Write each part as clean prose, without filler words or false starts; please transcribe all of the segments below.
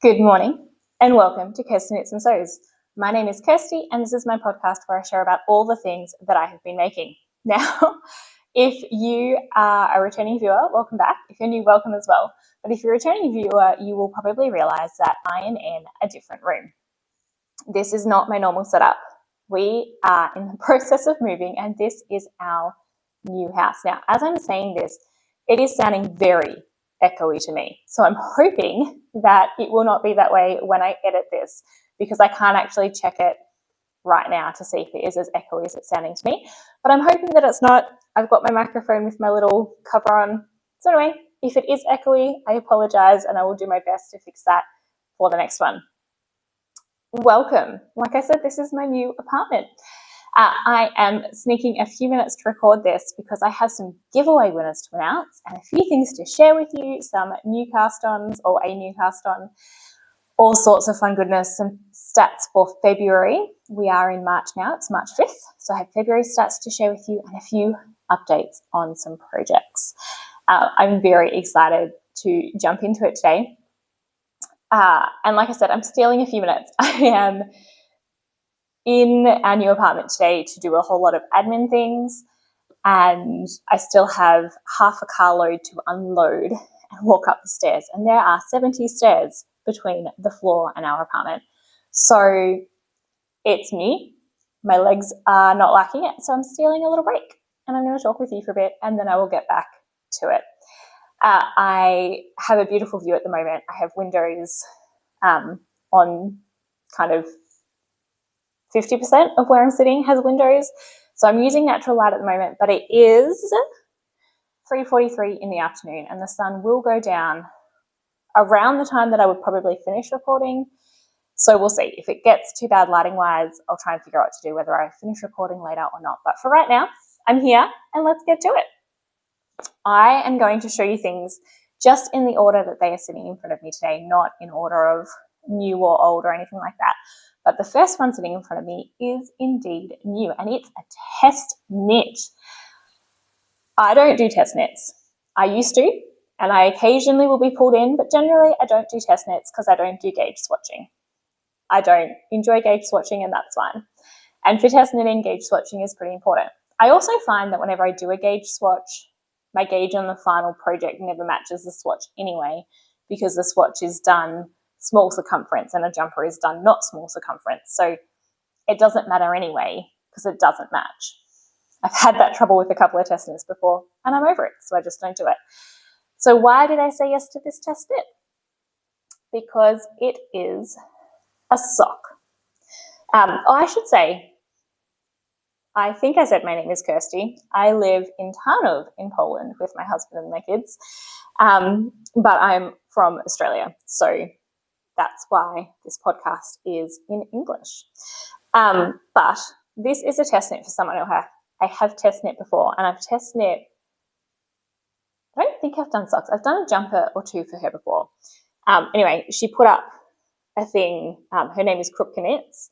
Good morning and welcome to Kirsty Knits and Sews. My name is Kirsty and this is my podcast where I share about all the things that I have been making. Now, if you are a returning viewer, welcome back. If you're new, welcome as well. But if you're a returning viewer, you will probably realize that I am in a different room. This is not my normal setup. We are in the process of moving and this is our new house. Now, as I'm saying this, it is sounding very echoey to me. So I'm hoping that it will not be that way when I edit this, because I can't actually check it right now to see if it is as echoey as it's sounding to me. But I'm hoping that it's not. I've got my microphone with my little cover on. So anyway, if it is echoey, I apologize and I will do my best to fix that for the next one. Welcome. Like I said, this is my new apartment. I am sneaking a few minutes to record this because I have some giveaway winners to announce and a few things to share with you, some new cast-ons or a new cast-on, all sorts of fun goodness, some stats for February. We are in March now, it's March 5th, so I have February stats to share with you and a few updates on some projects. I'm very excited to jump into it today. And like I said, I'm stealing a few minutes. I am in our new apartment today to do a whole lot of admin things, and I still have half a carload to unload and walk up the stairs, and there are 70 stairs between the floor and our apartment. So it's me. My legs are not liking it, so I'm stealing a little break and I'm going to talk with you for a bit and then I will get back to it. I have a beautiful view at the moment. I have windows on kind of 50% of where I'm sitting has windows. So I'm using natural light at the moment, but it is 3:43 in the afternoon and the sun will go down around the time that I would probably finish recording. So we'll see. If it gets too bad lighting wise, I'll try and figure out what to do, whether I finish recording later or not. But for right now, I'm here and let's get to it. I am going to show you things just in the order that they are sitting in front of me today, not in order of new or old or anything like that. But the first one sitting in front of me is indeed new, and it's a test knit. I don't do test knits. I used to, and I occasionally will be pulled in, but generally I don't do test knits because I don't do gauge swatching. I don't enjoy gauge swatching, and that's fine. And for test knitting, gauge swatching is pretty important. I also find that whenever I do a gauge swatch, my gauge on the final project never matches the swatch anyway, because the swatch is done small circumference and a jumper is done not small circumference. So it doesn't matter anyway because it doesn't match. I've had that trouble with a couple of test knits before and I'm over it, so I just don't do it. So why did I say yes to this test knit? Because it is a sock. I should say, I think I said my name is Kirsty. I live in Tarnów in Poland with my husband and my kids, but I'm from Australia, so that's why this podcast is in English. But this is a test knit for someone who I have test knit before, and I've test knit, I don't think I've done socks. I've done a jumper or two for her before. Anyway, she put up a thing, her name is Krupka Knits,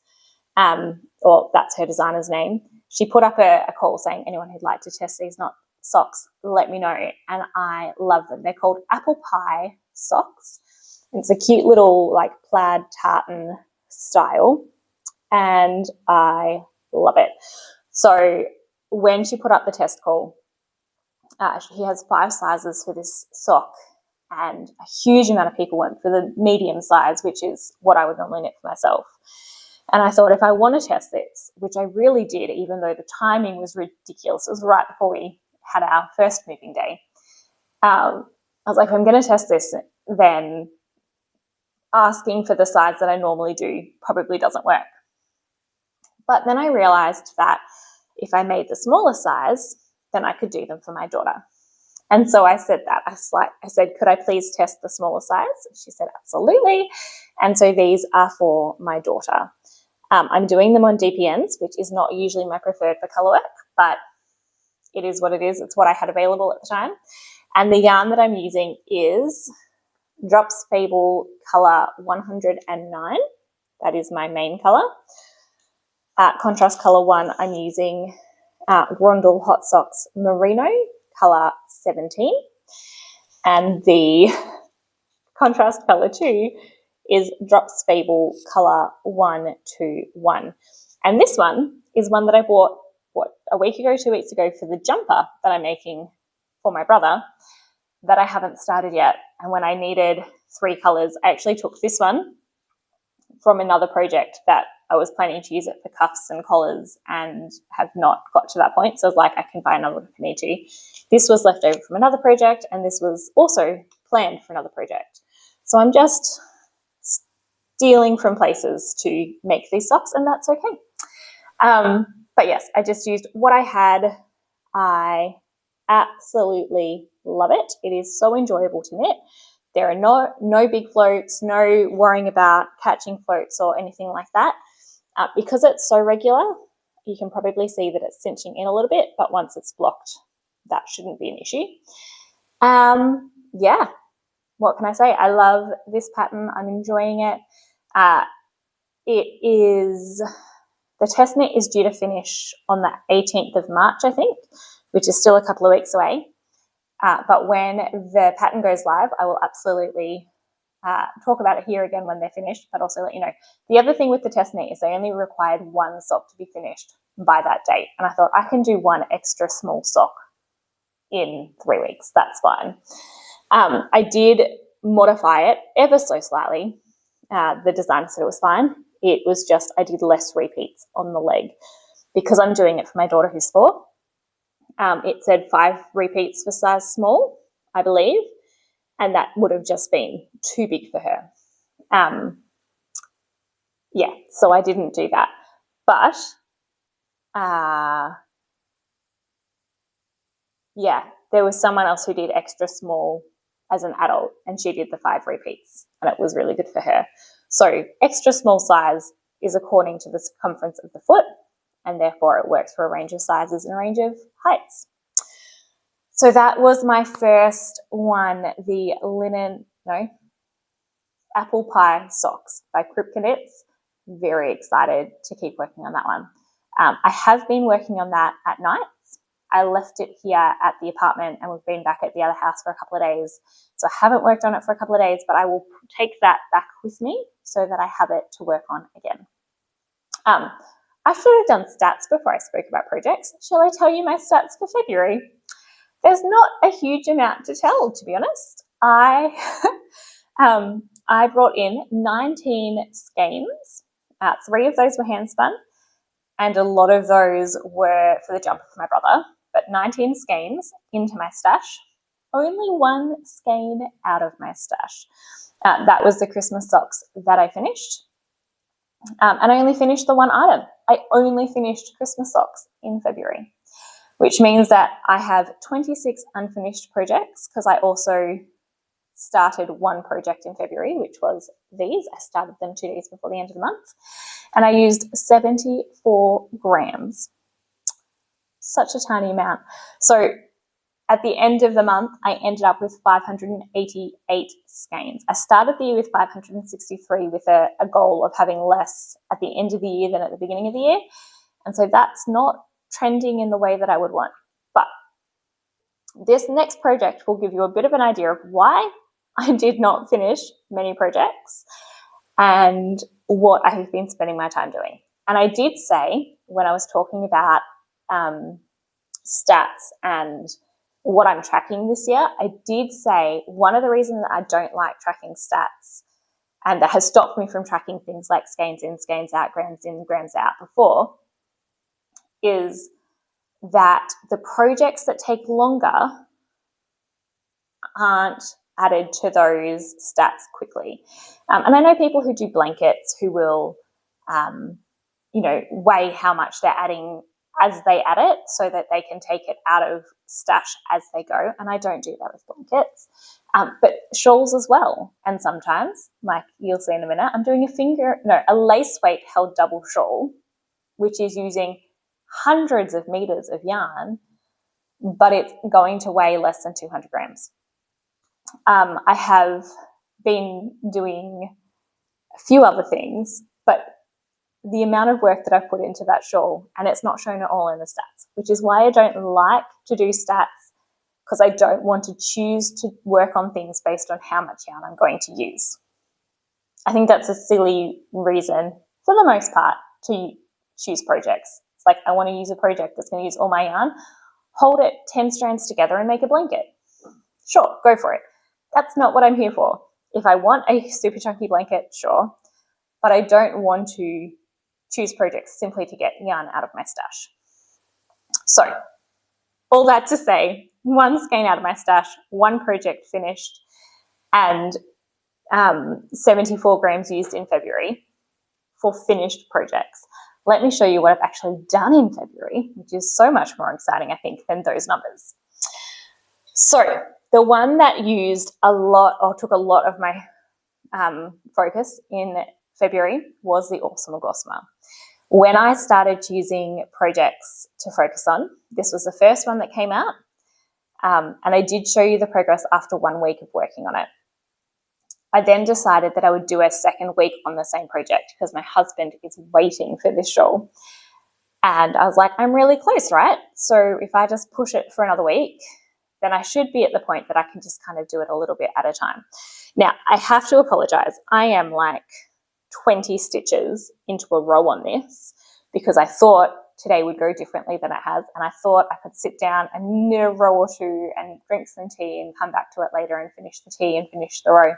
or that's her designer's name. She put up a call saying anyone who'd like to test these socks, let me know. And I love them. They're called apple pie socks. It's a cute little like plaid tartan style and I love it. So when she put up the test call, she has 5 sizes for this sock and a huge amount of people went for the medium size, which is what I would normally knit for myself. And I thought if I want to test this, which I really did, even though the timing was ridiculous, it was right before we had our first moving day, I was like, if I'm going to test this, then asking for the size that I normally do probably doesn't work. But then I realized that if I made the smaller size, then I could do them for my daughter. And so I said that. I said, could I please test the smaller size? She said, absolutely. And so these are for my daughter. I'm doing them on DPNs, which is not usually my preferred for colour work, but it is what it is. It's what I had available at the time. And the yarn that I'm using is Drops Fable colour 109. That is my main colour. Contrast colour 1, I'm using Grundle Hot Socks Merino colour 17. And the contrast colour 2 is Drops Fable colour 121. And this one is one that I bought, a week ago, 2 weeks ago, for the jumper that I'm making for my brother that I haven't started yet. And when I needed 3 colours, I actually took this one from another project that I was planning to use it for cuffs and collars and have not got to that point. So I was like, I can buy another if I need to. This was left over from another project, and this was also planned for another project. So I'm just stealing from places to make these socks, and that's okay. But yes, I just used what I had. I absolutely love it. It is so enjoyable to knit. There are no big floats, no worrying about catching floats or anything like that. Because it's so regular, you can probably see that it's cinching in a little bit, but once it's blocked, that shouldn't be an issue. Yeah, what can I say? I love this pattern. I'm enjoying it. The test knit is due to finish on the 18th of March, I think, which is still a couple of weeks away. But when the pattern goes live, I will absolutely talk about it here again when they're finished, but also let you know. The other thing with the test knit is they only required 1 sock to be finished by that date. And I thought I can do 1 extra small sock in 3 weeks. That's fine. I did modify it ever so slightly. The designer said it was fine. It was just I did less repeats on the leg because I'm doing it for my daughter who's 4. It said 5 repeats for size small, I believe, and that would have just been too big for her. Yeah, so I didn't do that. But, yeah, there was someone else who did extra small as an adult, and she did the 5 repeats, and it was really good for her. So extra small size is according to the circumference of the foot, and therefore it works for a range of sizes and a range of heights. So that was my first one, the apple pie socks by Kripke Knits. Very excited to keep working on that one. I have been working on that at nights. I left it here at the apartment and we've been back at the other house for a couple of days. So I haven't worked on it for a couple of days, but I will take that back with me so that I have it to work on again. I should have done stats before I spoke about projects. Shall I tell you my stats for February? There's not a huge amount to tell, to be honest. I brought in 19 skeins. 3 of those were hand spun, and a lot of those were for the jumper for my brother, but 19 skeins into my stash. Only 1 skein out of my stash. That was the Christmas socks that I finished. And I only finished the 1 item. I only finished Christmas socks in February, which means that I have 26 unfinished projects because I also started 1 project in February, which was these. I started them 2 days before the end of the month, and I used 74 grams. Such a tiny amount. So at the end of the month, I ended up with 588 skeins. I started the year with 563 with a goal of having less at the end of the year than at the beginning of the year. And so that's not trending in the way that I would want. But this next project will give you a bit of an idea of why I did not finish many projects and what I have been spending my time doing. And I did say when I was talking about stats and what I'm tracking this year, I did say one of the reasons that I don't like tracking stats and that has stopped me from tracking things like skeins in, skeins out, grams in, grams out before is that the projects that take longer aren't added to those stats quickly. And I know people who do blankets who will, weigh how much they're adding as they add it so that they can take it out of stash as they go. And I don't do that with blankets, but shawls as well. And sometimes, like you'll see in a minute, I'm doing a lace weight held double shawl, which is using hundreds of meters of yarn, but it's going to weigh less than 200 grams. I have been doing a few other things, but the amount of work that I've put into that shawl, and it's not shown at all in the stats, which is why I don't like to do stats, because I don't want to choose to work on things based on how much yarn I'm going to use. I think that's a silly reason, for the most part, to choose projects. It's like, I want to use a project that's going to use all my yarn, hold it 10 strands together and make a blanket. Sure, go for it. That's not what I'm here for. If I want a super chunky blanket, sure, but I don't want to choose projects simply to get yarn out of my stash. So, all that to say, one skein out of my stash, one project finished, and 74 grams used in February for finished projects. Let me show you what I've actually done in February, which is so much more exciting, I think, than those numbers. So the one that used a lot, or took a lot of my focus in February, was the awesome Agosma. When I started choosing projects to focus on, this was the first one that came out, and I did show you the progress after 1 week of working on it. I then decided that I would do a second week on the same project because my husband is waiting for this shawl. And I was like, I'm really close, right? So if I just push it for another week, then I should be at the point that I can just kind of do it a little bit at a time. Now, I have to apologize. I am like 20 stitches into a row on this because I thought today would go differently than it has. And I thought I could sit down and knit a row or two and drink some tea and come back to it later and finish the tea and finish the row.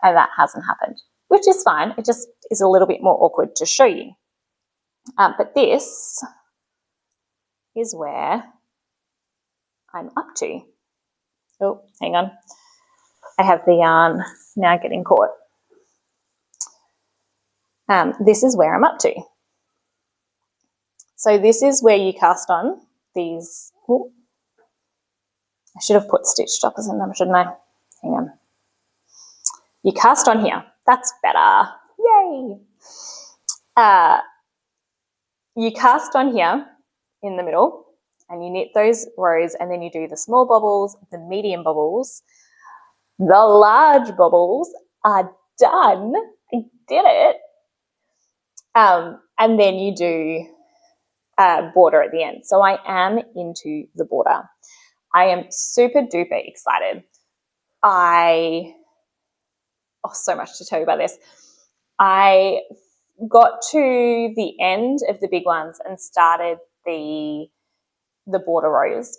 And that hasn't happened, which is fine. It just is a little bit more awkward to show you. But this is where I'm up to. Oh, hang on. I have the yarn now getting caught. This is where I'm up to. So this is where you cast on these. Oh, I should have put stitch stoppers in them, shouldn't I? Hang on. You cast on here. That's better. Yay! You cast on here in the middle and you knit those rows, and then you do the small bobbles, the medium bobbles. The large bobbles are done. I did it. And then you do a border at the end. So I am into the border. I am super duper excited. So much to tell you about this. I got to the end of the big ones and started the border rows.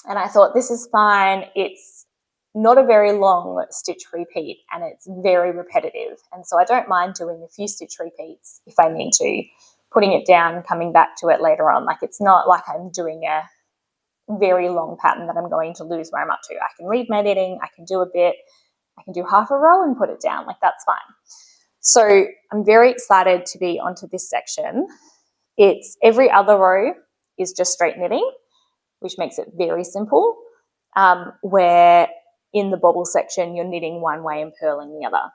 And I thought, this is fine. It's not a very long stitch repeat and it's very repetitive. And so I don't mind doing a few stitch repeats if I need to, putting it down, coming back to it later on. Like, it's not like I'm doing a very long pattern that I'm going to lose where I'm up to. I can read my knitting, I can do a bit, I can do half a row and put it down. Like, that's fine. So I'm very excited to be onto this section. It's every other row is just straight knitting, which makes it very simple, where in the bobble section you're knitting one way and purling the other.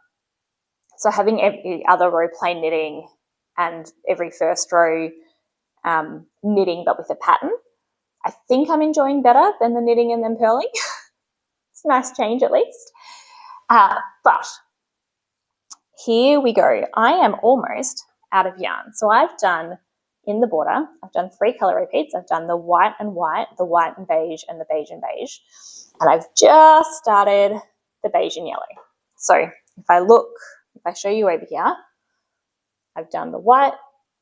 So having every other row plain knitting and every first row knitting but with a pattern, I think I'm enjoying better than the knitting and then purling. It's a nice change at least. But here we go. I am almost out of yarn. So I've done, in the border, I've done 3 colour repeats. I've done the white and white, the white and beige, and the beige and beige. And I've just started the beige and yellow. So if I show you over here, I've done the white,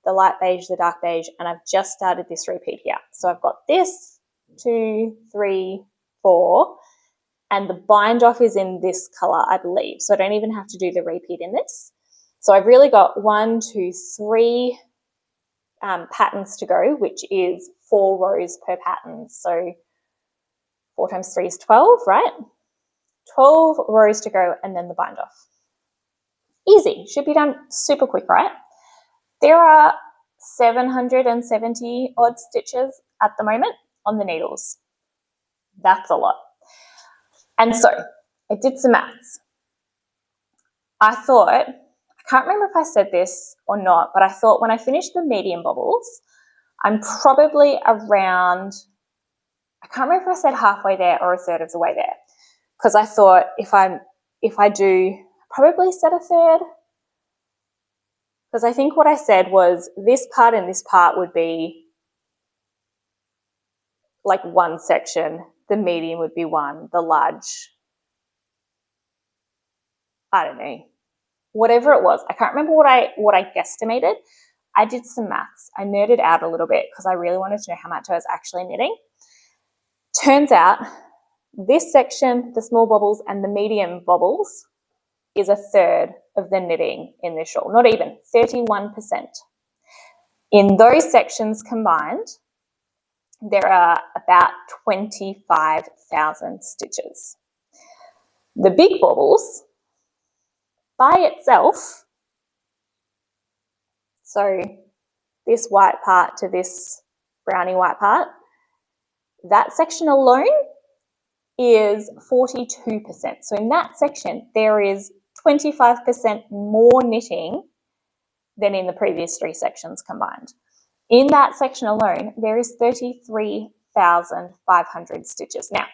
the light beige, the dark beige, and I've just started this repeat here. So I've got this, 2, 3, 4, and the bind off is in this colour, I believe. So I don't even have to do the repeat in this. So I've really got 1, 2, 3 patterns to go, which is 4 rows per pattern. So 4 times 3 is 12, right? 12 rows to go, and then the bind off. Easy, should be done super quick, right? There are 770 odd stitches at the moment on the needles. That's a lot. And so I did some maths. I thought, I can't remember if I said this or not, but I thought when I finish the medium bobbles, I'm probably around, I can't remember if I said halfway there or a third of the way there, because I thought if I do, probably said a third, because I think what I said was this part and this part would be like one section, the medium would be one, the large, I don't know, whatever it was. I can't remember what I guesstimated. I did some maths. I nerded out a little bit because I really wanted to know how much I was actually knitting. Turns out this section, the small bobbles and the medium bobbles, is a third of the knitting in this shawl. Not even, 31%. In those sections combined, there are about 25,000 stitches. The big bobbles, by itself, so this white part to this brownie white part, that section alone is 42%. So in that section, there is 25% more knitting than in the previous 3 sections combined. In that section alone, there is 33,500 stitches. Now,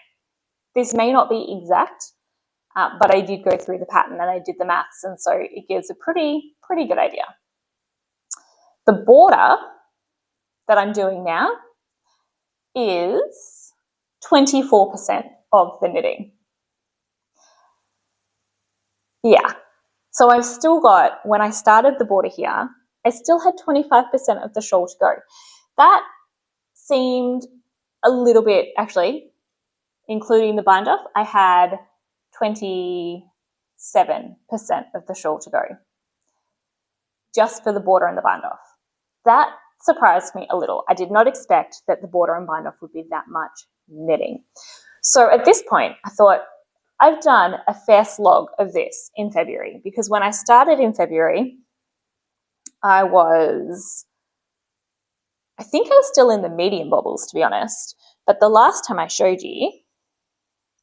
this may not be exact, but I did go through the pattern and I did the maths, and so it gives a pretty good idea. The border that I'm doing now is 24% of the knitting. Yeah, so I've still got, when I started the border here, I still had 25% of the shawl to go. That seemed a little bit, actually, including the bind off, I had 27% of the shawl to go, just for the border and the bind off. That surprised me a little. I did not expect that the border and bind off would be that much knitting. So at this point, I thought, I've done a fair slog of this in February, because when I started in February, I think I was still in the medium bobbles, to be honest. But the last time I showed you,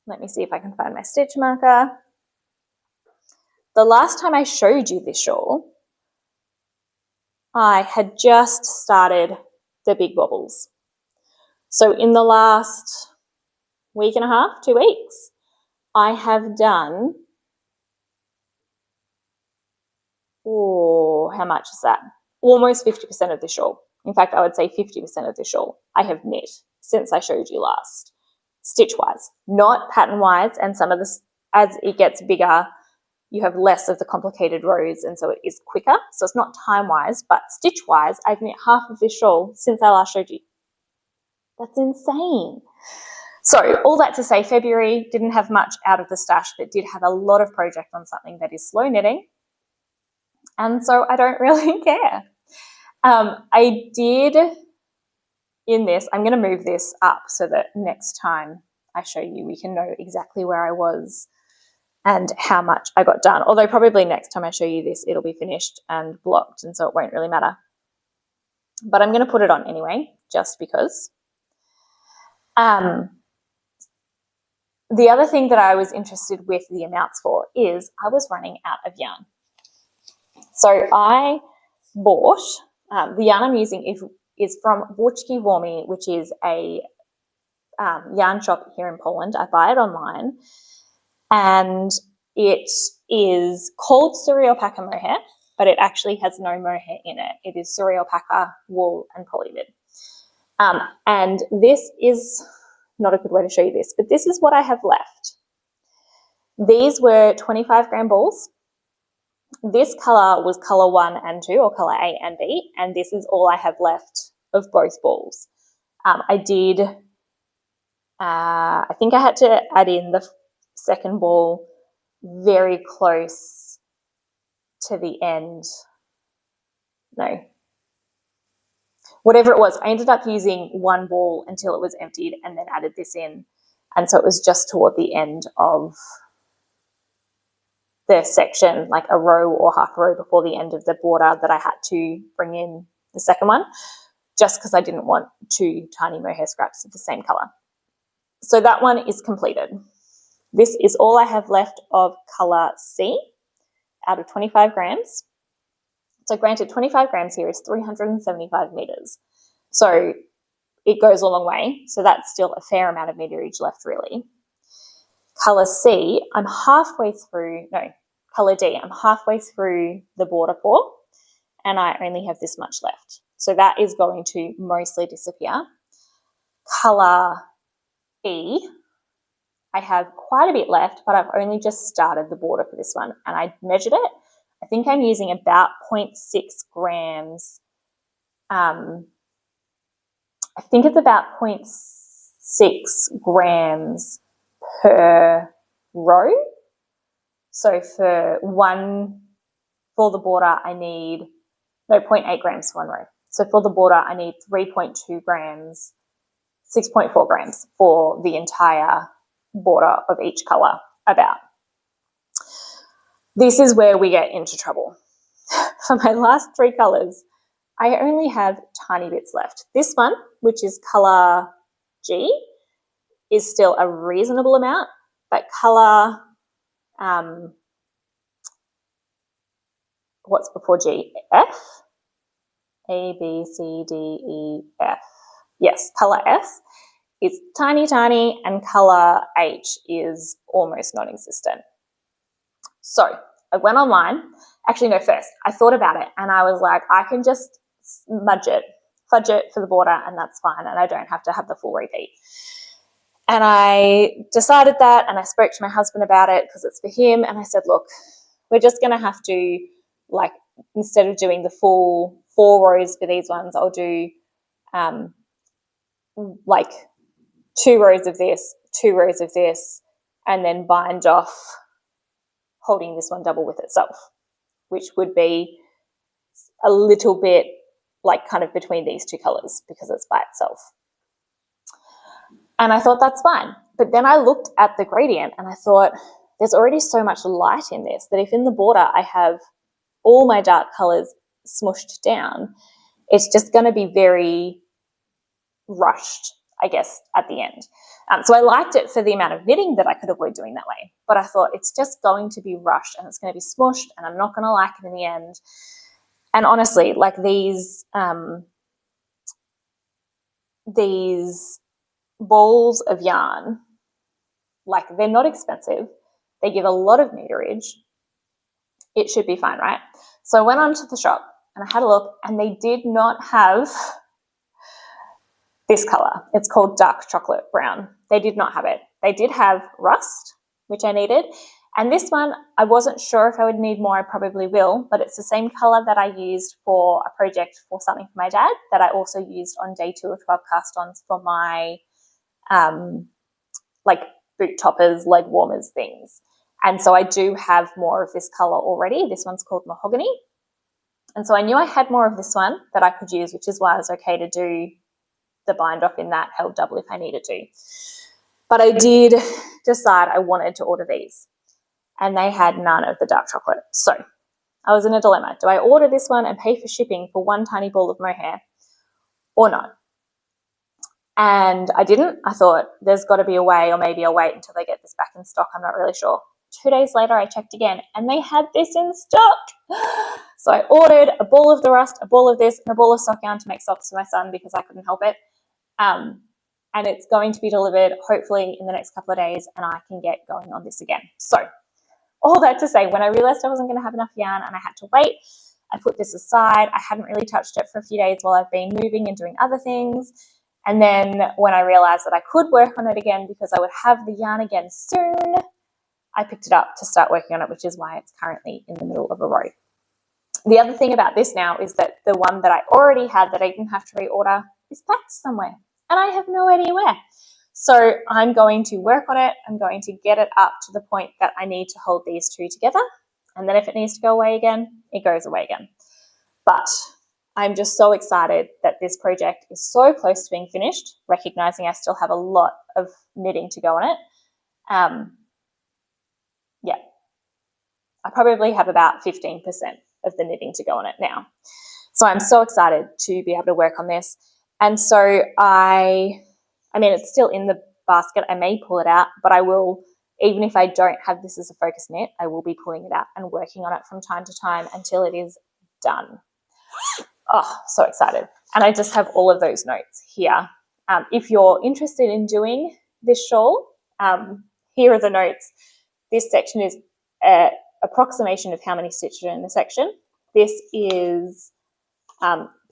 let me see if I can find my stitch marker. The last time I showed you this shawl, I had just started the big bobbles. So in the last week and a half, 2 weeks, I have done, how much is that? Almost 50% of the shawl. In fact, I would say 50% of the shawl I have knit since I showed you last, stitch-wise, not pattern-wise. And some of this, as it gets bigger, you have less of the complicated rows, and so it is quicker. So it's not time-wise, but stitch-wise, I've knit half of this shawl since I last showed you. That's insane. So all that to say, February didn't have much out of the stash, but did have a lot of project on something that is slow knitting. And so I don't really care. I did, in this, I'm going to move this up so that next time I show you, we can know exactly where I was and how much I got done. Although probably next time I show you this, it'll be finished and blocked, and so it won't really matter. But I'm going to put it on anyway, just because. The other thing that I was interested with the amounts for is I was running out of yarn. So I bought, the yarn I'm using is from Włóczki Wormy, which is a yarn shop here in Poland. I buy it online, and it is called Suri Alpaca Mohair, but it actually has no mohair in it. It is Suri Alpaca wool and polyvid. And this is not a good way to show you this, but this is what I have left. These were 25 gram balls. This color was color 1 and 2, or color A and B, and this is all I have left of both balls. I think I had to add in the second ball very close to the end. No. Whatever it was, I ended up using one ball until it was emptied and then added this in. And so it was just toward the end of the section, like a row or half a row before the end of the border, that I had to bring in the second one, just because I didn't want 2 tiny mohair scraps of the same color. So that one is completed. This is all I have left of color C out of 25 grams. So granted, 25 grams here is 375 meters. So it goes a long way. So that's still a fair amount of meterage left, really. Color C, I'm halfway through, no, color D, I'm halfway through the border for, and I only have this much left. So that is going to mostly disappear. Color E, I have quite a bit left, but I've only just started the border for this one, and I measured it. I think I'm using about 0.6 grams. I think it's about 0.6 grams per row. So for the border, I need 0.8 grams for one row. So for the border, I need 3.2 grams, 6.4 grams for the entire border of each colour about. This is where we get into trouble. For my last 3 colours, I only have tiny bits left. This one, which is colour G, is still a reasonable amount, but colour, what's before G? F? A, B, C, D, E, F. Yes, colour F is tiny, tiny, and colour H is almost non-existent. So I went online. Actually, no, first I thought about it and I was like, I can just fudge it for the border and that's fine, and I don't have to have the full repeat. And I decided that, and I spoke to my husband about it because it's for him, and I said, look, we're just going to have to, like, instead of doing the full 4 rows for these ones, I'll do like 2 rows of this, 2 rows of this, and then bind off holding this one double with itself, which would be a little bit like kind of between these 2 colours because it's by itself. And I thought that's fine. But then I looked at the gradient and I thought there's already so much light in this that if in the border I have all my dark colours smushed down, it's just going to be very rushed, I guess, at the end. So I liked it for the amount of knitting that I could avoid doing that way. But I thought it's just going to be rushed and it's going to be smushed and I'm not going to like it in the end. And honestly, like these balls of yarn, like they're not expensive. They give a lot of meterage. It should be fine, right? So I went onto the shop and I had a look and they did not have this colour. It's called dark chocolate brown. They did not have it. They did have rust, which I needed. And this one, I wasn't sure if I would need more. I probably will, but it's the same colour that I used for a project for something for my dad that I also used on day 2 of 12 cast-ons for my like boot toppers, leg warmers things. And so I do have more of this colour already. This one's called mahogany. And so I knew I had more of this one that I could use, which is why I was okay to do the bind off in that, held double if I needed to. But I did decide I wanted to order these and they had none of the dark chocolate. So I was in a dilemma. Do I order this one and pay for shipping for one tiny ball of mohair or not? And I didn't. I thought there's got to be a way, or maybe I'll wait until they get this back in stock. I'm not really sure. 2 days later, I checked again and they had this in stock. So I ordered a ball of the rust, a ball of this, and a ball of sock yarn to make socks for my son because I couldn't help it. And it's going to be delivered hopefully in the next couple of days and I can get going on this again. So all that to say, when I realised I wasn't going to have enough yarn and I had to wait, I put this aside. I hadn't really touched it for a few days while I've been moving and doing other things. And then when I realised that I could work on it again because I would have the yarn again soon, I picked it up to start working on it, which is why it's currently in the middle of a row. The other thing about this now is that the one that I already had that I didn't have to reorder is packed somewhere and I have no idea where. So I'm going to work on it. I'm going to get it up to the point that I need to hold these 2 together. And then if it needs to go away again, it goes away again. But I'm just so excited that this project is so close to being finished, recognizing I still have a lot of knitting to go on it. Yeah, I probably have about 15% of the knitting to go on it now. So I'm so excited to be able to work on this. And so I mean, it's still in the basket. I may pull it out, but I will, even if I don't have this as a focus knit, I will be pulling it out and working on it from time to time until it is done. Oh, so excited. And I just have all of those notes here. If you're interested in doing this shawl, here are the notes. This section is an approximation of how many stitches are in the section. This is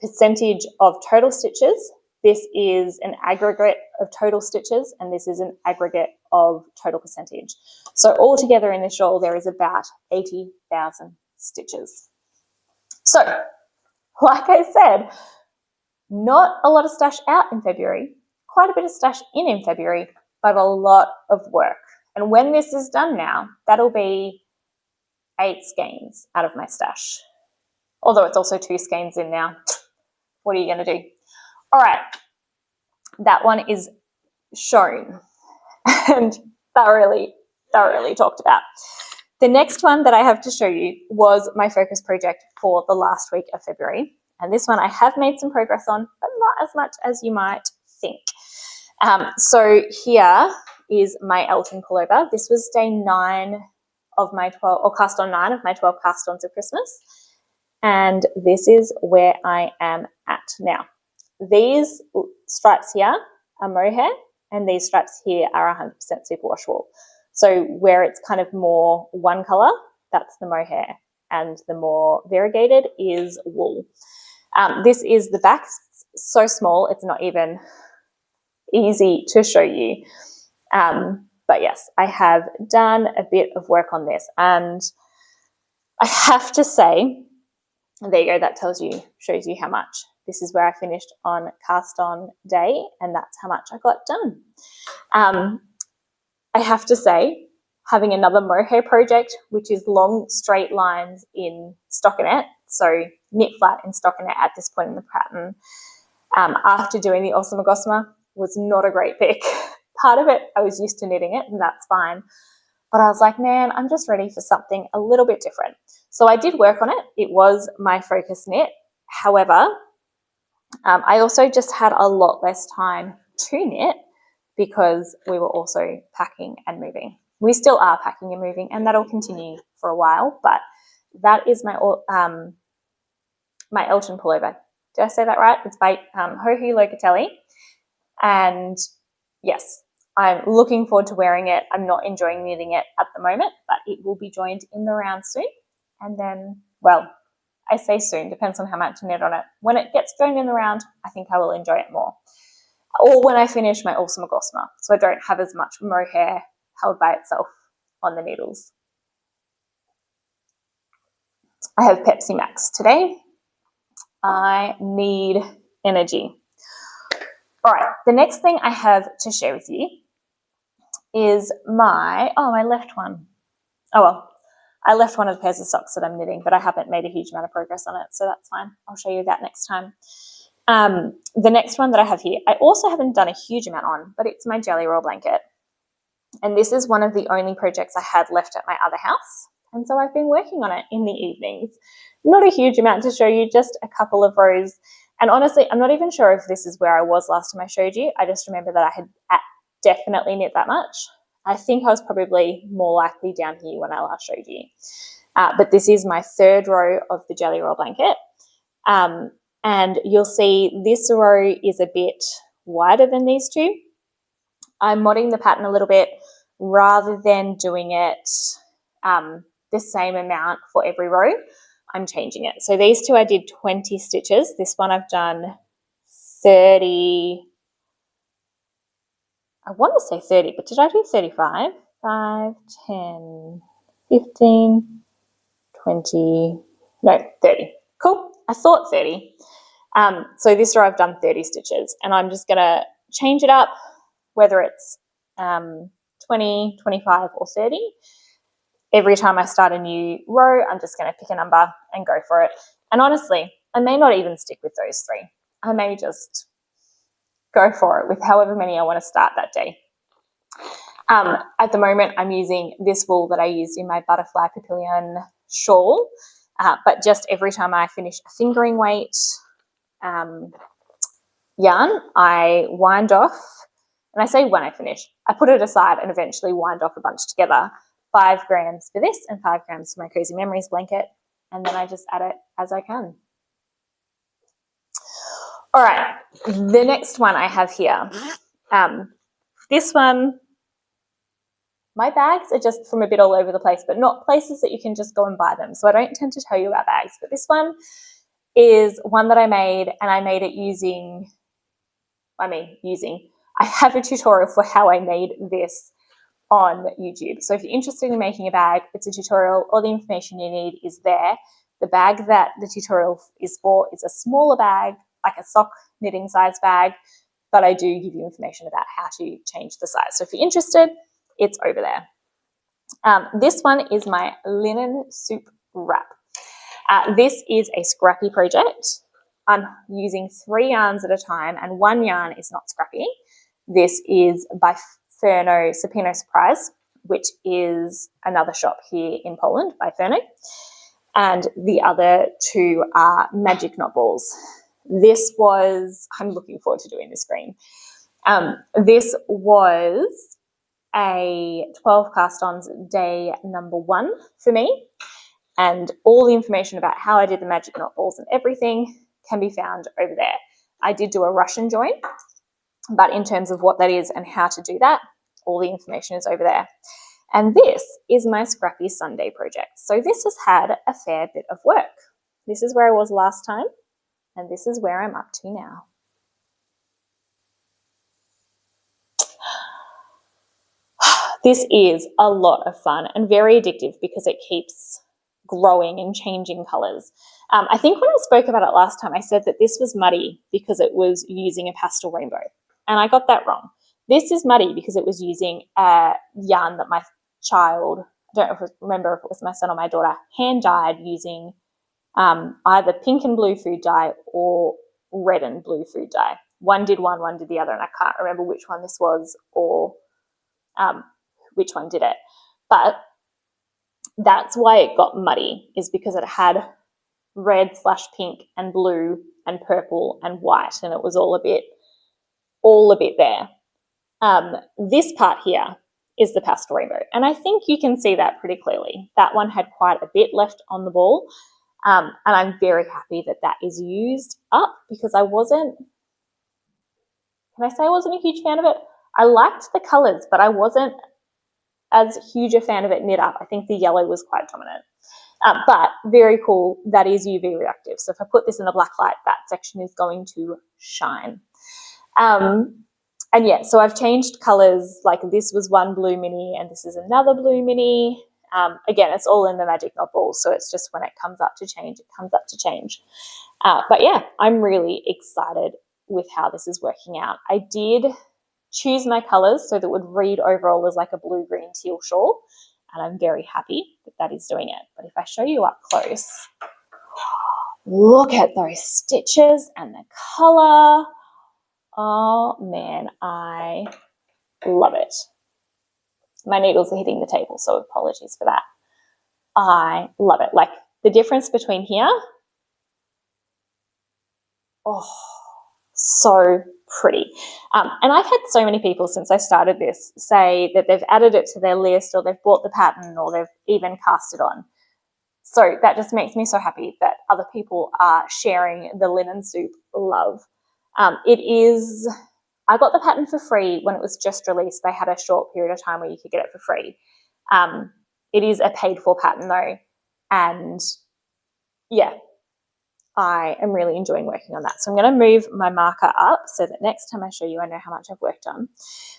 percentage of total stitches. This is an aggregate of total stitches, and this is an aggregate of total percentage. So altogether in this shawl, there is about 80,000 stitches. So, like I said, not a lot of stash out in February, quite a bit of stash in February, but a lot of work. And when this is done now, that'll be 8 skeins out of my stash. Although it's also 2 skeins in now. What are you going to do? All right, that one is shown and thoroughly talked about. The next one that I have to show you was my focus project for the last week of February. And this one I have made some progress on, but not as much as you might think. So here is my Elton pullover. This was day 9 of my 12, or cast on 9 of my 12 cast ons of Christmas. And this is where I am at now. These stripes here are mohair, and these stripes here are 100% superwash wool. So where it's kind of more one colour, that's the mohair, and the more variegated is wool. This is the back, so small it's not even easy to show you. But yes, I have done a bit of work on this, and I have to say, there you go, that shows you how much. This is where I finished on cast on day, and that's how much I got done. I have to say, having another mohair project, which is long straight lines in stockinette, so knit flat in stockinette at this point in the pattern, after doing the awesome Agosma, was not a great pick. Part of it, I was used to knitting it, and that's fine. But I was like, man, I'm just ready for something a little bit different. So I did work on it. It was my focus knit. However, I also just had a lot less time to knit because we were also packing and moving. We still are packing and moving, and that'll continue for a while, but that is my my Elton pullover. Did I say that right? It's by Hohu Locatelli. And yes, I'm looking forward to wearing it. I'm not enjoying knitting it at the moment, but it will be joined in the round soon. And then, well, I say soon, depends on how much to knit on it. When it gets joined in the round, I think I will enjoy it more. Or when I finish my awesome Agosma, so I don't have as much mohair held by itself on the needles. I have Pepsi Max today. I need energy. All right, the next thing I have to share with you is my left one. Oh well, I left one of the pairs of socks that I'm knitting, but I haven't made a huge amount of progress on it, so that's fine. I'll show you that next time. The next one that I have here, I also haven't done a huge amount on, but it's my jelly roll blanket. And this is one of the only projects I had left at my other house. And so I've been working on it in the evenings. Not a huge amount to show you, just a couple of rows. And honestly, I'm not even sure if this is where I was last time I showed you. I just remember that I had definitely knit that much. I think I was probably more likely down here when I last showed you. But this is my 3rd row of the jelly roll blanket. And you'll see this row is a bit wider than these two. I'm modding the pattern a little bit rather than doing it the same amount for every row. I'm changing it. So these two I did 20 stitches. This one I've done 30. I want to say 30, but did I do 35? 5, 10, 15, 20, no, 30. Cool. I thought 30. So this row I've done 30 stitches, and I'm just going to change it up, whether it's 20, 25 or 30. Every time I start a new row, I'm just going to pick a number and go for it. And honestly, I may not even stick with those 3. I may just go for it with however many I want to start that day. At the moment, I'm using this wool that I used in my butterfly papillon shawl, but just every time I finish a fingering weight yarn, I wind off, and I say when I finish, I put it aside and eventually wind off a bunch together. 5 grams for this and 5 grams for my Cozy Memories blanket, and then I just add it as I can. All right, the next one I have here. This one, my bags are just from a bit all over the place, but not places that you can just go and buy them. So I don't tend to tell you about bags, but this one is one that I made, and I made it I have a tutorial for how I made this on YouTube. So if you're interested in making a bag, it's a tutorial. All the information you need is there. The bag that the tutorial is for is a smaller bag, like a sock knitting size bag, but I do give you information about how to change the size. So if you're interested, it's over there. This one is my linen soup wrap. This is a scrappy project. I'm using 3 yarns at a time, and 1 yarn is not scrappy. This is by Ferno Sapino Surprise, which is another shop here in Poland by Ferno. And the other 2 are Magic Knot Balls. This was, I'm looking forward to doing this green. This was a 12 cast-ons day number 1 for me. And all the information about how I did the Magic Knot Balls and everything can be found over there. I did do a Russian join, but in terms of what that is and how to do that, all the information is over there. And this is my Scrappy Sunday project. So this has had a fair bit of work. This is where I was last time, and this is where I'm up to now. This is a lot of fun and very addictive because it keeps growing and changing colours. I think when I spoke about it last time, I said that this was muddy because it was using a pastel rainbow, and I got that wrong. This is muddy because it was using a yarn that my child, I don't remember if it was my son or my daughter, hand dyed using either pink and blue food dye or red and blue food dye. One did one, one did the other, and I can't remember which one this was or which one did it. But that's why it got muddy, is because it had red/pink and blue and purple and white, and it was all a bit there. This part here is the pastel rainbow, and I think you can see that pretty clearly. That one had quite a bit left on the ball, and I'm very happy that that is used up because I wasn't a huge fan of it. I liked the colours, but I wasn't as huge a fan of it knit up. I think the yellow was quite dominant. But very cool, that is UV reactive. So if I put this in the black light, that section is going to shine. And yeah, so I've changed colours, like this was one blue mini and this is another blue mini. Again, it's all in the Magic Knot Ball, so it's just when it comes up to change, it comes up to change. But yeah, I'm really excited with how this is working out. I did choose my colours so that it would read overall as like a blue, green, teal shawl, and I'm very happy that that is doing it. But if I show you up close, look at those stitches and the colour. Oh man, I love it. My needles are hitting the table, so apologies for that. I love it. Like the difference between here, oh, so pretty. And I've had so many people since I started this say that they've added it to their list, or they've bought the pattern, or they've even cast it on. So that just makes me so happy that other people are sharing the linen soup love. I got the pattern for free when it was just released. They had a short period of time where you could get it for free. It is a paid for pattern though. And yeah, I am really enjoying working on that. So I'm going to move my marker up so that next time I show you, I know how much I've worked on.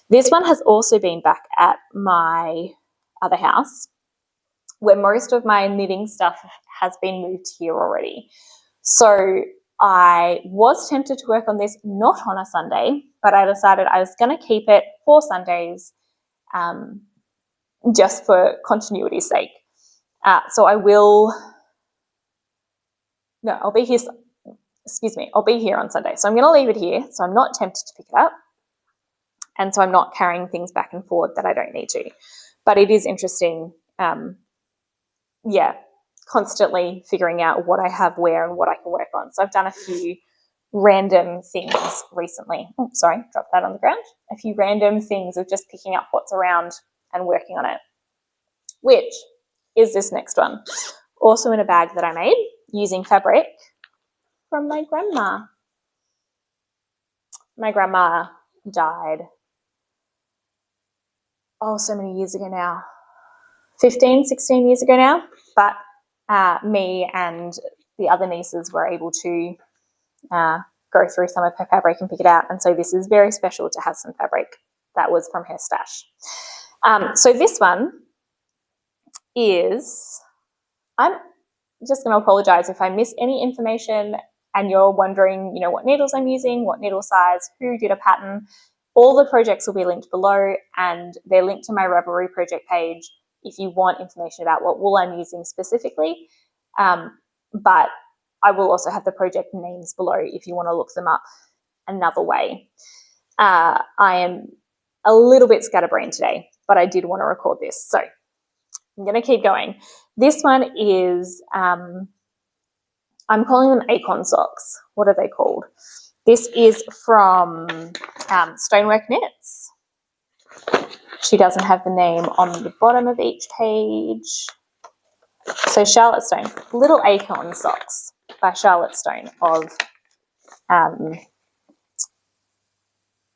This one has also been back at my other house, where most of my knitting stuff has been moved here already. So I was tempted to work on this not on a Sunday, but I decided I was going to keep it for Sundays just for continuity's sake. So I will... No, I'll be here, I'll be here on Sunday. So I'm going to leave it here so I'm not tempted to pick it up, and so I'm not carrying things back and forth that I don't need to. But it is interesting, constantly figuring out what I have where and what I can work on. So I've done a few random things recently. Oh, sorry, dropped that on the ground. A few random things of just picking up what's around and working on it, which is this next one. Also in a bag that I made using fabric from my grandma. My grandma died, so many years ago now, 15, 16 years ago now, but me and the other nieces were able to go through some of her fabric and pick it out, and so this is very special to have some fabric that was from her stash. So this one is, I'm just going to apologise if I miss any information and you're wondering, what needles I'm using, what needle size, who did a pattern. All the projects will be linked below, and they're linked to my Ravelry project page if you want information about what wool I'm using specifically. But I will also have the project names below if you want to look them up another way. I am a little bit scatterbrained today, but I did want to record this. So I'm going to keep going. This one is, I'm calling them Acorn socks. What are they called? This is from Stonework Knits. She doesn't have the name on the bottom of each page. So Charlotte Stone, Little Acorn Socks by Charlotte Stone of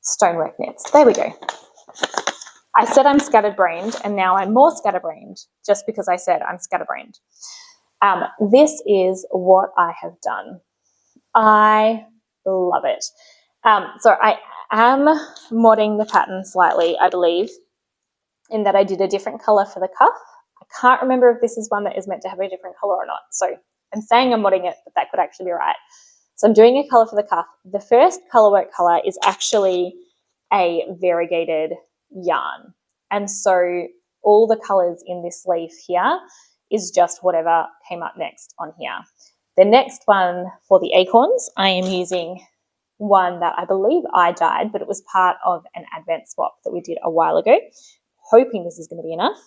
Stonework Knits. There we go. I said I'm scatterbrained, and now I'm more scatterbrained just because I said I'm scatterbrained. This is what I have done. I love it. So I am modding the pattern slightly, I believe, in that I did a different colour for the cuff. I can't remember if this is one that is meant to have a different colour or not. So I'm saying I'm modding it, but that could actually be right. So I'm doing a colour for the cuff. The first colourwork colour is actually a variegated yarn. And so all the colours in this leaf here is just whatever came up next on here. The next one for the acorns, I am using one that I believe I dyed, but it was part of an advent swap that we did a while ago. Hoping this is going to be enough.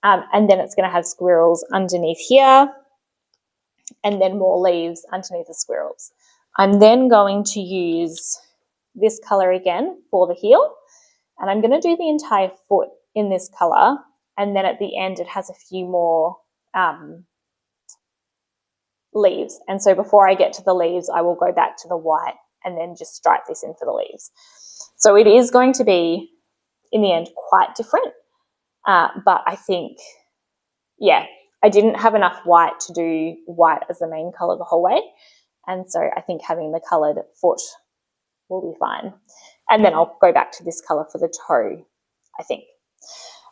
And then it's going to have squirrels underneath here, and then more leaves underneath the squirrels. I'm then going to use this colour again for the heel, and I'm going to do the entire foot in this colour, and then at the end it has a few more leaves. And so before I get to the leaves, I will go back to the white and then just stripe this in for the leaves. So it is going to be, in the end, quite different. But I think, yeah, I didn't have enough white to do white as the main colour the whole way. And so I think having the coloured foot will be fine. And then I'll go back to this colour for the toe, I think.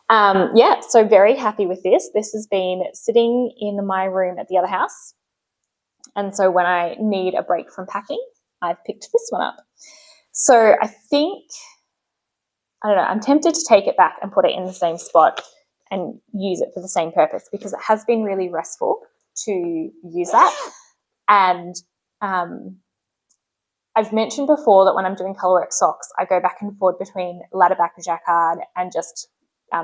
Yeah, so very happy with this. This has been sitting in my room at the other house. And so when I need a break from packing, I've picked this one up. So I think, I don't know, I'm tempted to take it back and put it in the same spot and use it for the same purpose, because it has been really restful to use that. And I've mentioned before that when I'm doing colourwork socks, I go back and forth between ladder back jacquard and just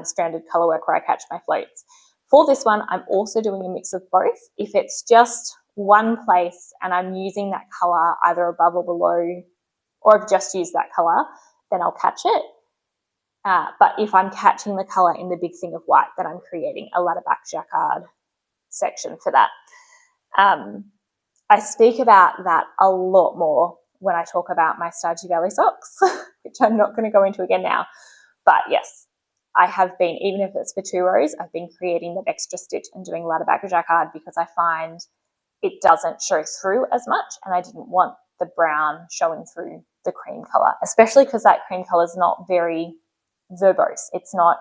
stranded colourwork where I catch my floats. For this one, I'm also doing a mix of both. If it's just one place and I'm using that colour either above or below, or I've just used that colour, then I'll catch it. But if I'm catching the colour in the big thing of white, then I'm creating a ladder back jacquard section for that. I speak about that a lot more when I talk about my Starchy Valley socks, which I'm not going to go into again now. But yes, I have been, even if it's for 2 rows, I've been creating that extra stitch and doing ladder back jacquard because I find it doesn't show through as much, and I didn't want the brown showing through the cream colour, especially because that cream colour is not very verbose. It's not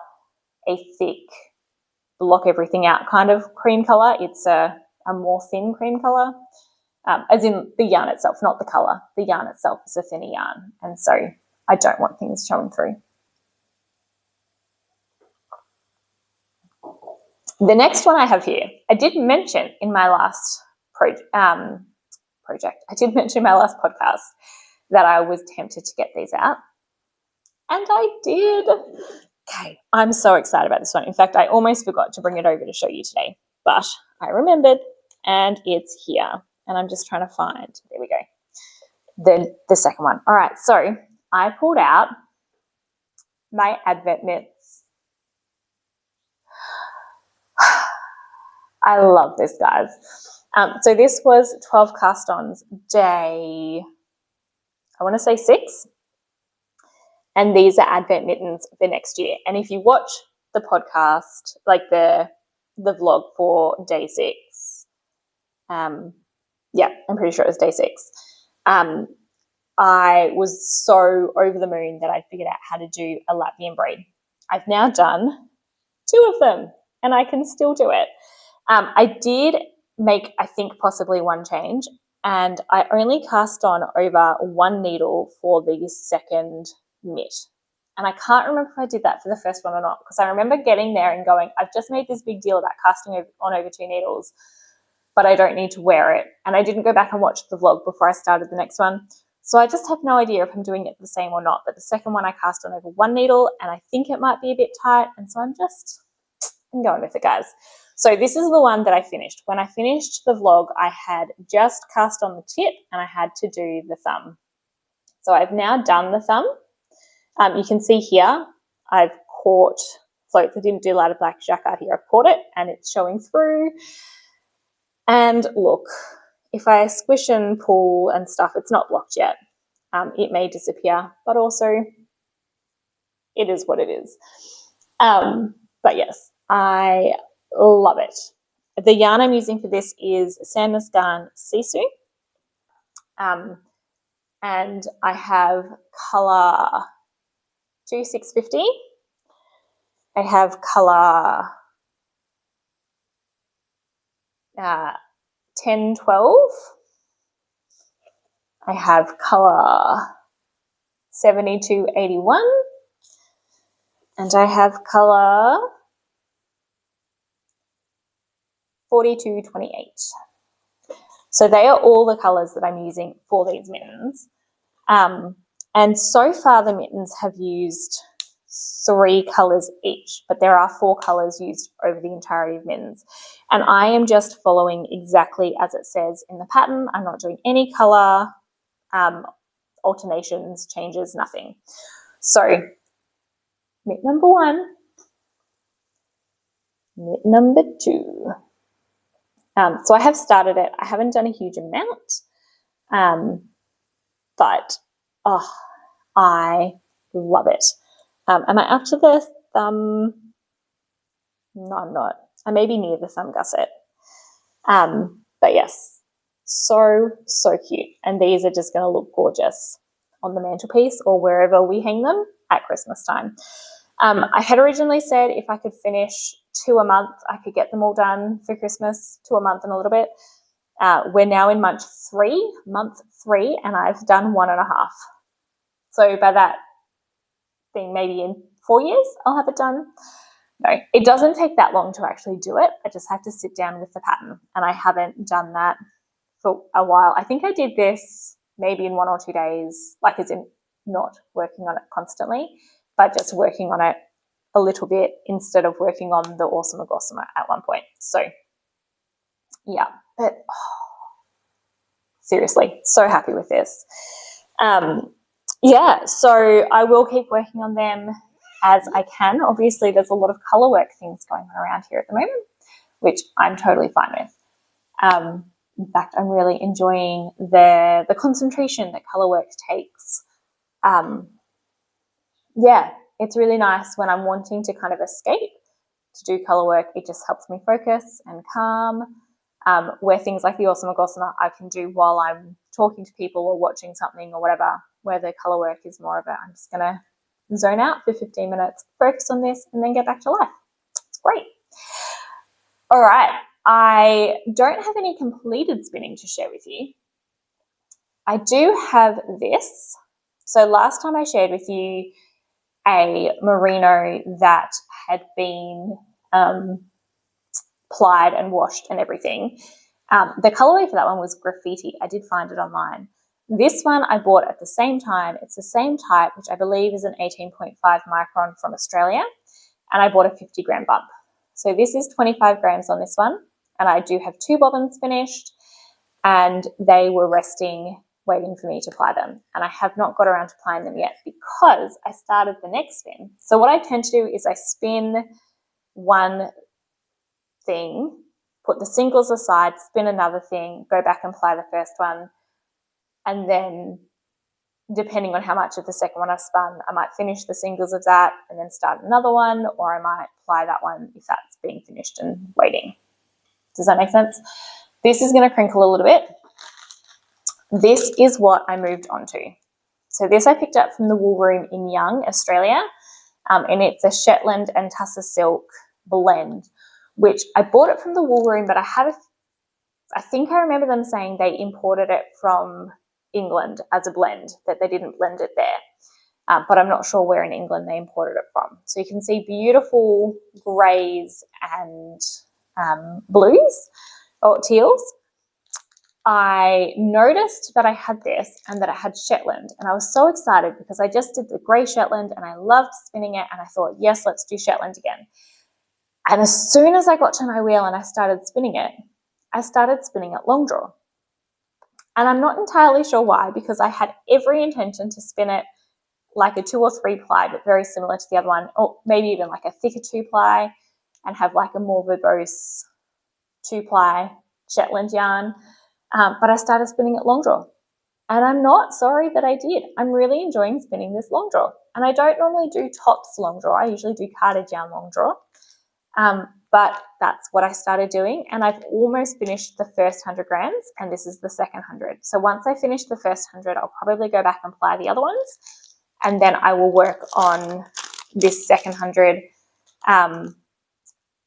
a thick, block everything out kind of cream colour. It's a more thin cream colour, as in the yarn itself, not the colour. The yarn itself is a thinner yarn, and so I don't want things showing through. The next one I have here, I did mention in my last I did mention in my last podcast that I was tempted to get these out, and I did. Okay, I'm so excited about this one. In fact, I almost forgot to bring it over to show you today, but I remembered, and it's here. And I'm just trying to find, there we go, the second one. All right, so I pulled out my Advent knits. I love this, guys. So this was 12 cast-ons day, I want to say 6. And these are Advent mittens for next year. And if you watch the podcast, like the vlog for day 6, yeah, I'm pretty sure it was day 6. I was so over the moon that I figured out how to do a Latvian braid. I've now done 2 of them and I can still do it. I did make, I think, possibly one change, and I only cast on over 1 needle for the second mitt. And I can't remember if I did that for the first one or not, because I remember getting there and going, I've just made this big deal about casting on over 2 needles, but I don't need to wear it. And I didn't go back and watch the vlog before I started the next one. So I just have no idea if I'm doing it the same or not. But the second one I cast on over 1 needle, and I think it might be a bit tight. And so I'm going with it, guys. So this is the one that I finished. When I finished the vlog, I had just cast on the tip and I had to do the thumb. So I've now done the thumb. You can see here, I've caught floats. I didn't do lighter black jacquard here. I've caught it and it's showing through. And look, if I squish and pull and stuff, it's not blocked yet. It may disappear, but also it is what it is. But yes, I love it. The yarn I'm using for this is Sandnes Garn Sisu. And I have colour 2650. I have colour 1012. I have colour 7281. And I have colour 4228. So they are all the colours that I'm using for these mittens. And so far the mittens have used 3 colours each, but there are 4 colours used over the entirety of mittens. And I am just following exactly as it says in the pattern. I'm not doing any colour alternations, changes, nothing. So mitt number 1, mitt number 2. So I have started it. I haven't done a huge amount, but I love it. Am I up to the thumb? No, I'm not. I may be near the thumb gusset. But yes, so cute. And these are just going to look gorgeous on the mantelpiece or wherever we hang them at Christmas time. I had originally said if I could finish 2 a month, I could get them all done for Christmas, 2 a month and a little bit. We're now in month 3, and I've done 1.5. So by that thing, maybe in 4 years, I'll have it done. No, it doesn't take that long to actually do it. I just have to sit down with the pattern, and I haven't done that for a while. I think I did this maybe in 1 or 2 days, like as in not working on it constantly, but just working on it a little bit instead of working on the awesome Agosma at one point. So yeah, but seriously, so happy with this. Yeah, so I will keep working on them as I can. Obviously, there's a lot of colour work things going on around here at the moment, which I'm totally fine with. In fact, I'm really enjoying the concentration that colour work takes. Yeah, it's really nice when I'm wanting to kind of escape to do colour work. It just helps me focus and calm. Where things like the awesome Agosma I can do while I'm talking to people or watching something or whatever, where the colour work is more of a, I'm just going to zone out for 15 minutes, focus on this, and then get back to life. It's great. All right, I don't have any completed spinning to share with you. I do have this. So last time I shared with you a merino that had been plied and washed and everything. The colorway for that one was graffiti. I did find it online. This one I bought at the same time. It's the same type, which I believe is an 18.5 micron from Australia, and I bought a 50 gram bump. So this is 25 grams on this one, and I do have 2 bobbins finished, and they were resting, waiting for me to ply them. And I have not got around to plying them yet because I started the next spin. So what I tend to do is I spin one thing, put the singles aside, spin another thing, go back and ply the first one, and then depending on how much of the second one I've spun, I might finish the singles of that and then start another one, or I might ply that one if that's being finished and waiting. Does that make sense? This is going to crinkle a little bit. This is what I moved on to. So this I picked up from the Wool Room in Young, Australia. and it's a Shetland and Tussar silk blend, which I bought it from the Wool Room, but I think I remember them saying they imported it from England as a blend, that they didn't blend it there. But I'm not sure where in England they imported it from. So you can see beautiful greys and blues or teals. I noticed that I had this and that it had Shetland, and I was so excited because I just did the grey Shetland and I loved spinning it, and I thought, yes, let's do Shetland again. And as soon as I got to my wheel and I started spinning it long draw. And I'm not entirely sure why, because I had every intention to spin it like a 2 or 3 ply, but very similar to the other one, or maybe even like a thicker 2 ply and have like a more verbose 2 ply Shetland yarn. But I started spinning it long draw, and I'm not sorry that I did. I'm really enjoying spinning this long draw, and I don't normally do tops long draw. I usually do carded yarn long draw, but that's what I started doing, and I've almost finished the first 100 grams, and this is the second 100. So once I finish the first 100, I'll probably go back and ply the other ones, and then I will work on this second 100.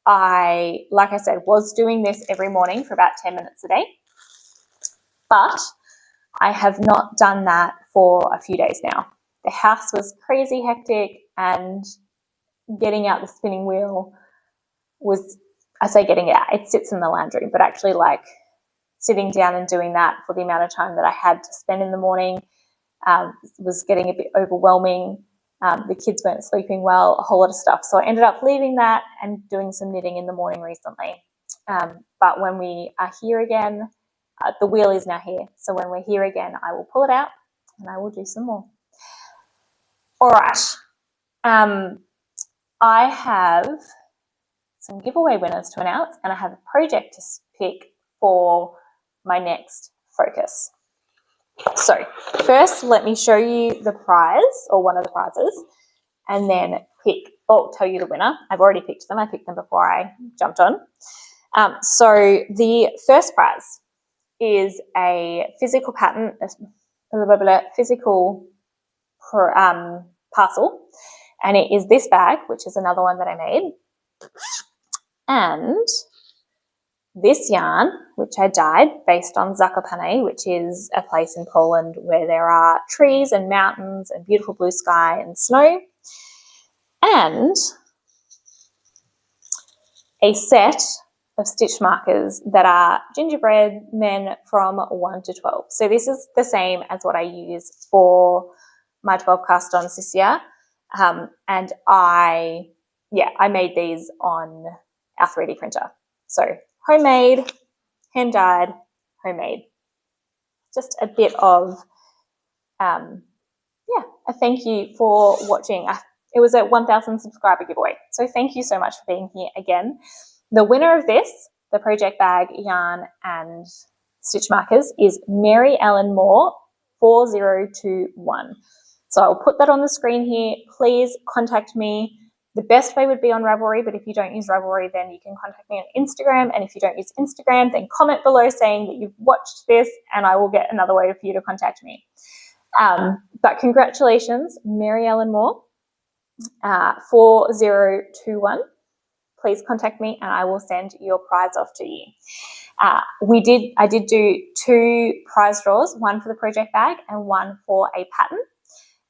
I, like I said, was doing this every morning for about 10 minutes a day, but I have not done that for a few days now. The house was crazy hectic, and getting out the spinning wheel was, I say getting it out, it sits in the laundry, but actually like sitting down and doing that for the amount of time that I had to spend in the morning was getting a bit overwhelming. The kids weren't sleeping well, a whole lot of stuff. So I ended up leaving that and doing some knitting in the morning recently. But when we are here again, the wheel is now here. So when we're here again, I will pull it out and I will do some more. All right. I have some giveaway winners to announce, and I have a project to pick for my next focus. So first, let me show you the prize, or one of the prizes, and then tell you the winner. I've already picked them. I picked them before I jumped on. So the first prize is a physical pattern, physical parcel, and it is this bag, which is another one that I made, and this yarn, which I dyed based on Zakopane, which is a place in Poland where there are trees and mountains and beautiful blue sky and snow, and a set of stitch markers that are gingerbread men from 1 to 12. So this is the same as what I use for my 12 cast ons this year. And I made these on our 3D printer. So homemade, hand dyed, homemade. Just a bit of, a thank you for watching. It was a 1,000 subscriber giveaway. So thank you so much for being here again. The winner of this, the project bag, yarn and stitch markers, is Mary Ellen Moore 4021. So I'll put that on the screen here. Please contact me. The best way would be on Ravelry, but if you don't use Ravelry, then you can contact me on Instagram. And if you don't use Instagram, then comment below saying that you've watched this, and I will get another way for you to contact me. But congratulations, Mary Ellen Moore, 4021. Please contact me and I will send your prize off to you. I did do 2 prize draws, one for the project bag and one for a pattern.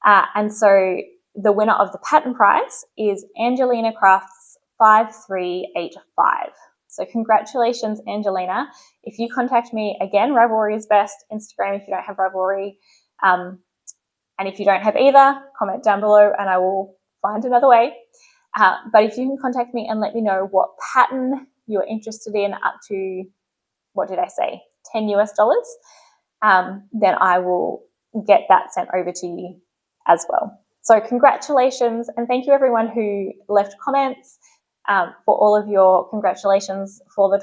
And so the winner of the pattern prize is Angelina Crafts 5385. So congratulations, Angelina. If you contact me, again, Ravelry is best, Instagram if you don't have Ravelry. And if you don't have either, comment down below and I will find another way. But if you can contact me and let me know what pattern you're interested in, up to, what did I say, $10 US, then I will get that sent over to you as well. So congratulations, and thank you everyone who left comments, for all of your congratulations for the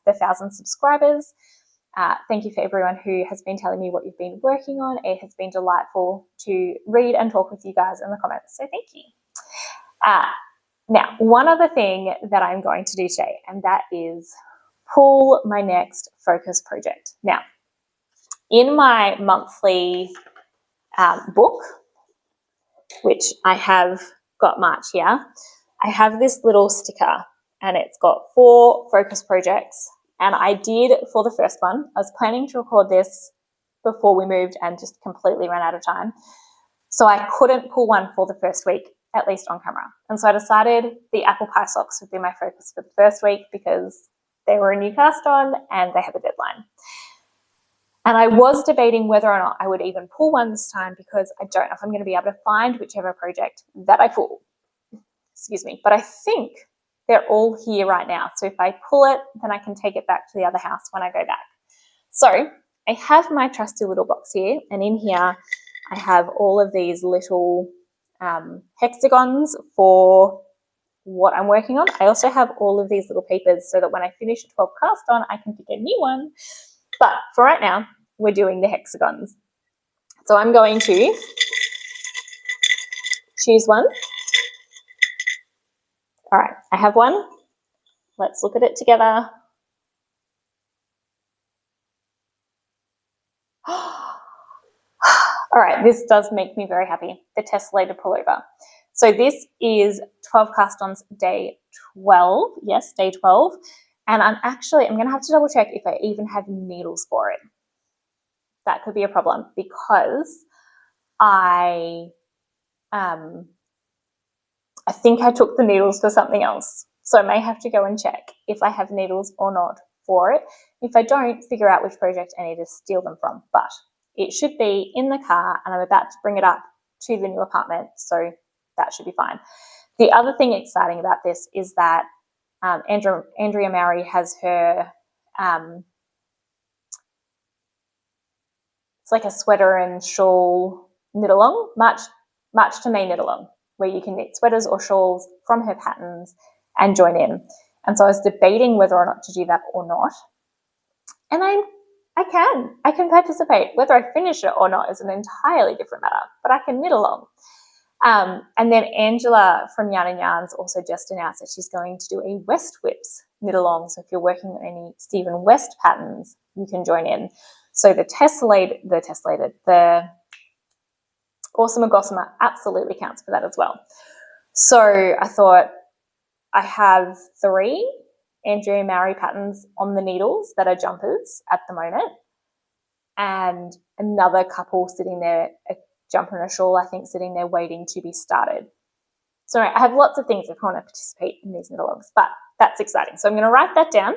1,000 subscribers. Thank you for everyone who has been telling me what you've been working on. It has been delightful to read and talk with you guys in the comments, so thank you. Now, one other thing that I'm going to do today, and that is pull my next focus project. Now, in my monthly book, which I have got March here, I have this little sticker and it's got 4 focus projects. And I did for the first one. I was planning to record this before we moved and just completely ran out of time. So I couldn't pull one for the first week, at least on camera. And so I decided the apple pie socks would be my focus for the first week because they were a new cast on and they have a deadline. And I was debating whether or not I would even pull one this time because I don't know if I'm going to be able to find whichever project that I pull. Excuse me. But I think they're all here right now. So if I pull it, then I can take it back to the other house when I go back. So I have my trusty little box here, and in here I have all of these little hexagons for what I'm working on. I also have all of these little papers so that when I finish a 12 cast on, I can pick a new one. But for right now, we're doing the hexagons. So I'm going to choose one. All right, I have one. Let's look at it together. All right, this does make me very happy, the tessellated pullover. So this is 12 cast-ons day 12, yes, day 12. And I'm going to have to double check if I even have needles for it. That could be a problem because I think I took the needles for something else. So I may have to go and check if I have needles or not for it. If I don't, figure out which project I need to steal them from. But it should be in the car and I'm about to bring it up to the new apartment, so that should be fine. The other thing exciting about this is that Andrea Mowry has her, it's like a sweater and shawl knit along, March to May knit along, where you can knit sweaters or shawls from her patterns and join in. And so I was debating whether or not to do that or not. And I can participate. Whether I finish it or not is an entirely different matter, but I can knit along. And then Angela from Yarn and Yarns also just announced that she's going to do a West Whips knit along. So if you're working on any Stephen West patterns, you can join in. So the Awesome Agosma absolutely counts for that as well. So I thought I have 3 Andrea Mowry patterns on the needles that are jumpers at the moment, and another couple sitting there, a jumper and a shawl, I think, sitting there waiting to be started. So I have lots of things if I want to participate in these knit-alongs, but that's exciting. So I'm going to write that down,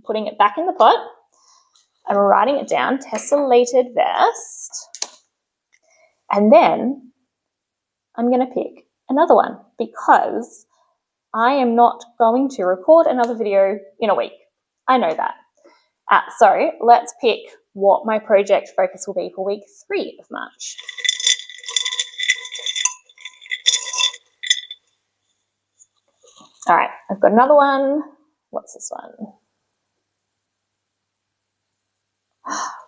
putting it back in the pot. I'm writing it down, tessellated vest, and then I'm going to pick another one because I am not going to record another video in a week. I know that. So let's pick what my project focus will be for week 3 of March. All right, I've got another one. What's this one?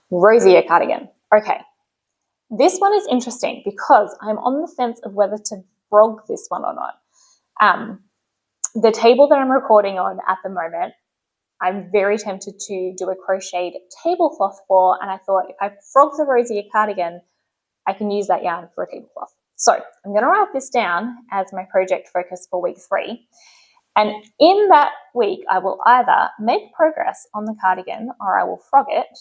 Rosier cardigan. Okay. This one is interesting because I'm on the fence of whether to frog this one or not. The table that I'm recording on at the moment, I'm very tempted to do a crocheted tablecloth for, and I thought if I frog the Rosier cardigan, I can use that yarn for a tablecloth. So I'm going to write this down as my project focus for week 3. And in that week, I will either make progress on the cardigan or I will frog it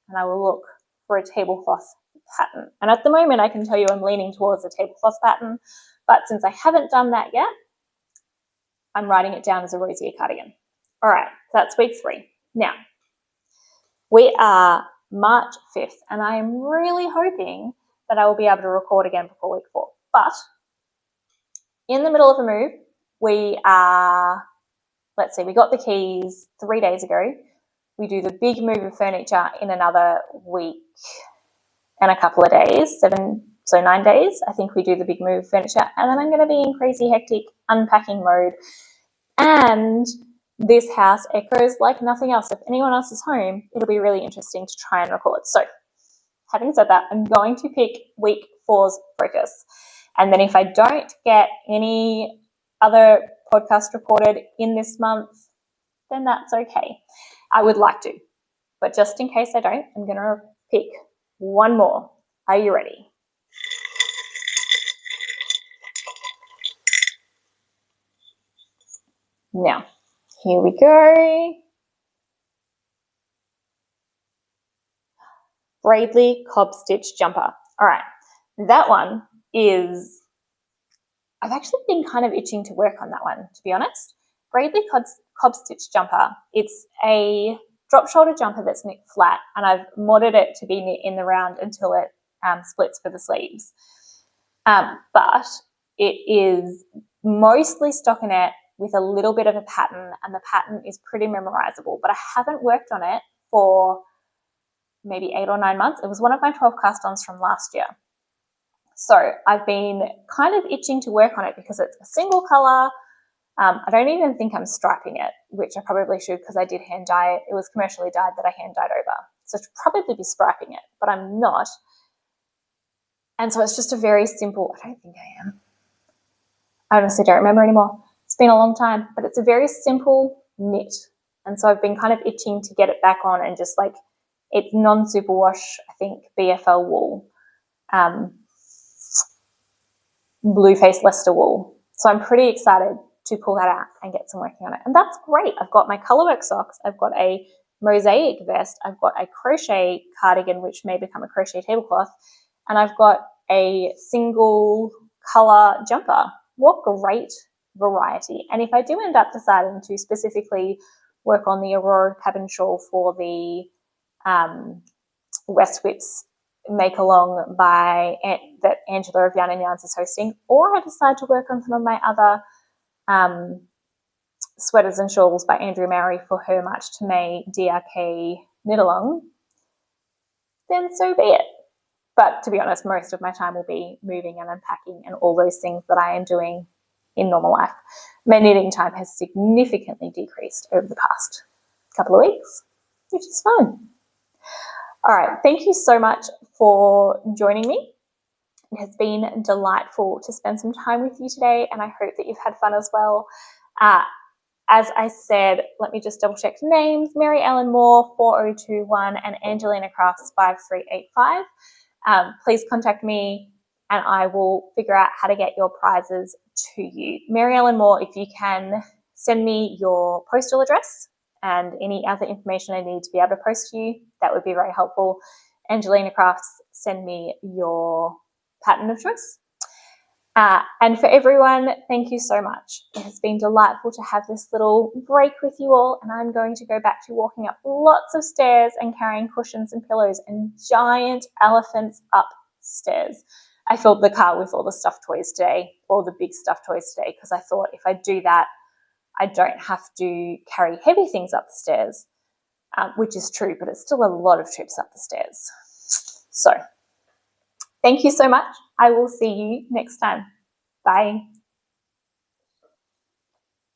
and I will look for a tablecloth pattern. And at the moment, I can tell you I'm leaning towards a tablecloth pattern, but since I haven't done that yet, I'm writing it down as a Rosier cardigan. All right, that's week 3. Now, we are March 5th, and I am really hoping that I will be able to record again before week 4. But in the middle of a move, we are, let's see, we got the keys 3 days ago. We do the big move of furniture in another week and a couple of days, 9 days. I think we do the big move of furniture, and then I'm going to be in crazy hectic unpacking mode. And this house echoes like nothing else. If anyone else is home, it'll be really interesting to try and record. So having said that, I'm going to pick week 4's focus. And then if I don't get any other podcast recorded in this month, then that's okay. I would like to, but just in case I don't, I'm going to pick one more. Are you ready? Now, here we go. Braidley Cob Stitch Jumper. All right, that one is, I've actually been kind of itching to work on that one, to be honest. Braidley Cob Stitch Jumper. It's a drop shoulder jumper that's knit flat, and I've modded it to be knit in the round until it splits for the sleeves. But it is mostly stockinette with a little bit of a pattern, and the pattern is pretty memorizable, but I haven't worked on it for maybe 8 or 9 months. It was one of my 12 cast-ons from last year. So I've been kind of itching to work on it because it's a single colour. I don't even think I'm striping it, which I probably should because I did hand dye it. It was commercially dyed that I hand dyed over. So I should probably be striping it, but I'm not. And so it's just a very simple, I don't think I am. I honestly don't remember anymore. It's been a long time, but it's a very simple knit. And so I've been kind of itching to get it back on, and just like, it's non-superwash, I think, BFL wool, blue-faced Leicester wool. So I'm pretty excited to pull that out and get some working on it. And that's great. I've got my colourwork socks. I've got a mosaic vest. I've got a crochet cardigan, which may become a crochet tablecloth. And I've got a single colour jumper. What great variety. And if I do end up deciding to specifically work on the Aurora cabin shawl for the West Whips make along that Angela of Yarn and Yarns is hosting, or I decide to work on some of my other sweaters and shawls by Andrea Mowry for her March to May DRK knit along, then so be it. But to be honest, most of my time will be moving and unpacking and all those things that I am doing in normal life. My knitting time has significantly decreased over the past couple of weeks, which is fun. All right, thank you so much for joining me. It has been delightful to spend some time with you today, and I hope that you've had fun as well. As I said, let me just double check names: Mary Ellen Moore 4021 and Angelina Crafts 5385. Please contact me and I will figure out how to get your prizes to you. Mary Ellen Moore, if you can send me your postal address and any other information I need to be able to post to you, that would be very helpful. Angelina Crafts, send me your pattern of choice. And for everyone, thank you so much. It has been delightful to have this little break with you all, and I'm going to go back to walking up lots of stairs and carrying cushions and pillows and giant elephants upstairs. I filled the car with all the stuffed toys today, all the big stuffed toys today, because I thought if I do that, I don't have to carry heavy things up the stairs, which is true, but it's still a lot of trips up the stairs. So thank you so much. I will see you next time. Bye.